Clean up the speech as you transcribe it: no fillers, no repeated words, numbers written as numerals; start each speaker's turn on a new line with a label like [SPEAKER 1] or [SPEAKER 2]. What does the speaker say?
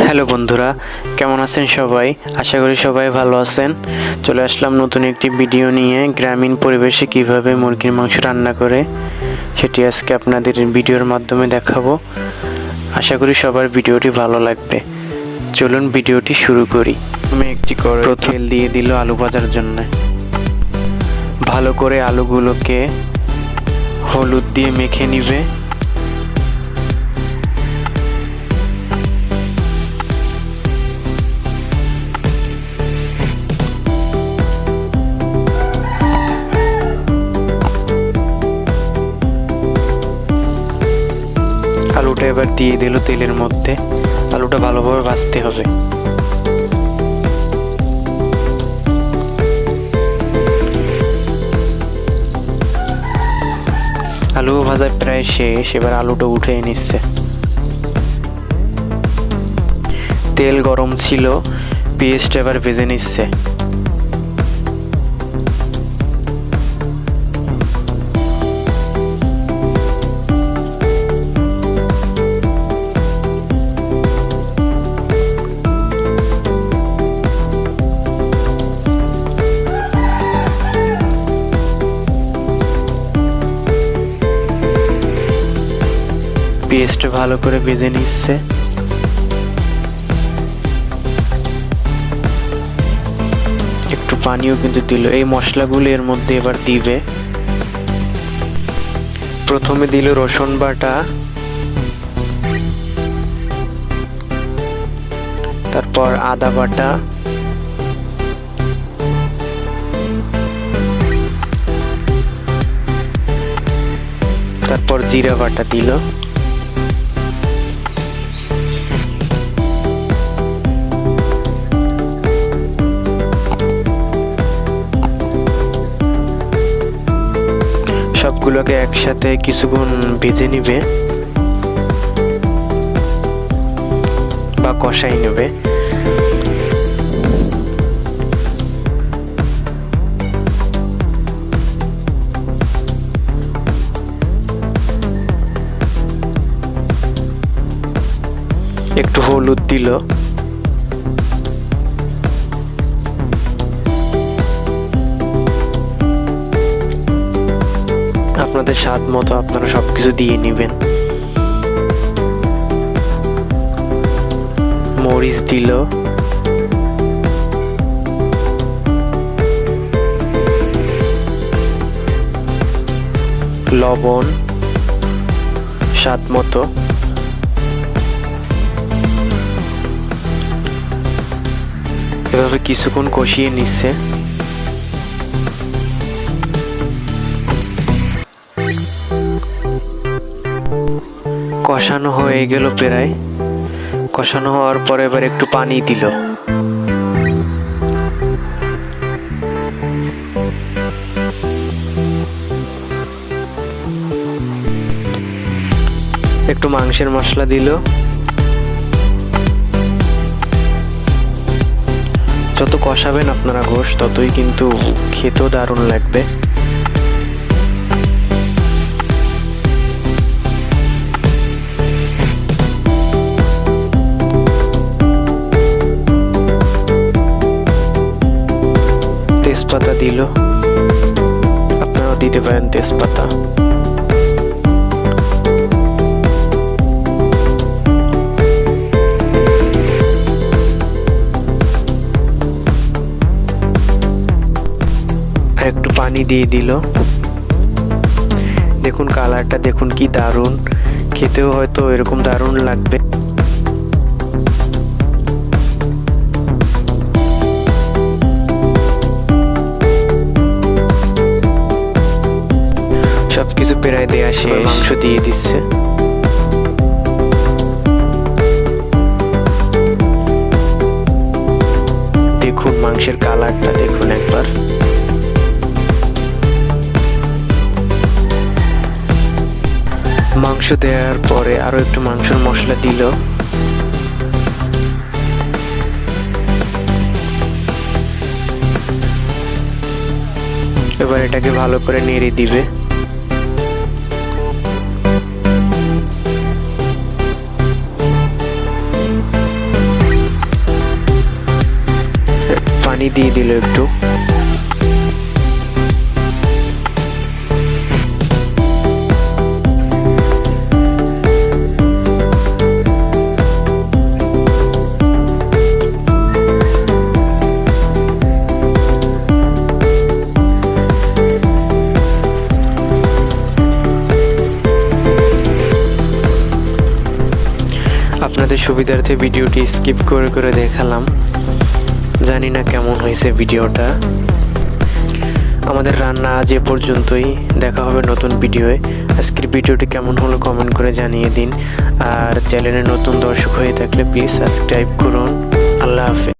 [SPEAKER 1] Hello বন্ধুরা, কেমন আছেন সবাই? আশা করি সবাই ভালো আছেন। চলে আসলাম নতুন একটি ভিডিও নিয়ে। গ্রামীণ পরিবেশে কিভাবে মুরগির মাংস রান্না করে সেটি আজকে আপনাদের ভিডিওর মাধ্যমে দেখাবো। আশা করি সবার ভিডিওটি ভালো লাগবে। চলুন ভিডিওটি শুরু করি। আমি একটি কড়াইয়ে তেল দিয়ে দিল আলু ভাজার জন্য। ভালো করে আলুগুলোকে হলুদ দিয়ে মেখে নিবে। আলুটা এবার দিয়ে দিল তেলের মধ্যে। আলুটা ভালোভাবে ভাজতে হবে। আলু ভাজা প্রায় শেষ, এবার আলুটা উঠে নিচ্ছে। তেল গরম ছিল, পেঁয়াজটা এবার ভেজে নিচ্ছে। পেঁয়াজটা ভালো করে ভেজে নিচ্ছে। একটু পানিও কিন্তু দিল। এই মশলাগুলো এর মধ্যে এবার দিবে। প্রথমে দিল রসুন বাটা, তারপর আদা বাটা, তারপর জিরা বাটা দিল। সবগুলোকে একসাথে কিছুক্ষণ ভেজে নিবে বা কষাই নেবে। একটু হলুদ দিল। আপনাদের স্বাদ মতো আপনারা সবকিছু দিয়ে নেবেন। মরিচ দিল, লবণ স্বাদ মতো, এভাবে কিছুক্ষণ কষিয়ে নিচ্ছে। কষানো হয়ে গেল প্রায়। কষানো হওয়ার পর এবার একটু পানি দিল। একটু মাংসের মশলা দিল। যত কষাবেন আপনারা গোশ, ততই কিন্তু খেতেও দারুণ লাগবে। তেজপাতা দিল, আপনারাও দিতে পারেন তেজপাতা। আর একটু পানি দিয়ে দিল। দেখুন কালারটা দেখুন কি দারুণ, খেতেও হয়তো এরকম দারুণ লাগবে। সবকিছু প্রায় দেয়া শেষ, মাংস দিয়ে দিচ্ছে। দেখুন মাংসের কালারটা দেখুন একবার। মাংস দেওয়ার পরে আরো একটু মাংসের মশলা দিল। এবার এটাকে ভালো করে নেড়ে দিবে। পানি দিয়ে দিল একটু। আপনাদের সুবিধার্থে ভিডিওটি স্কিপ করে করে দেখালাম, জানি না কেমন হয়েছে ভিডিওটা। আমাদের রান্না আজ এ পর্যন্তই, দেখা হবে নতুন ভিডিওয়ে। আজকের ভিডিওটি কেমন হলো কমেন্ট করে জানিয়ে দিন, আর চ্যানেলে নতুন দর্শক হয়ে থাকলে প্লিজ সাবস্ক্রাইব করুন। আল্লাহ হাফেজ।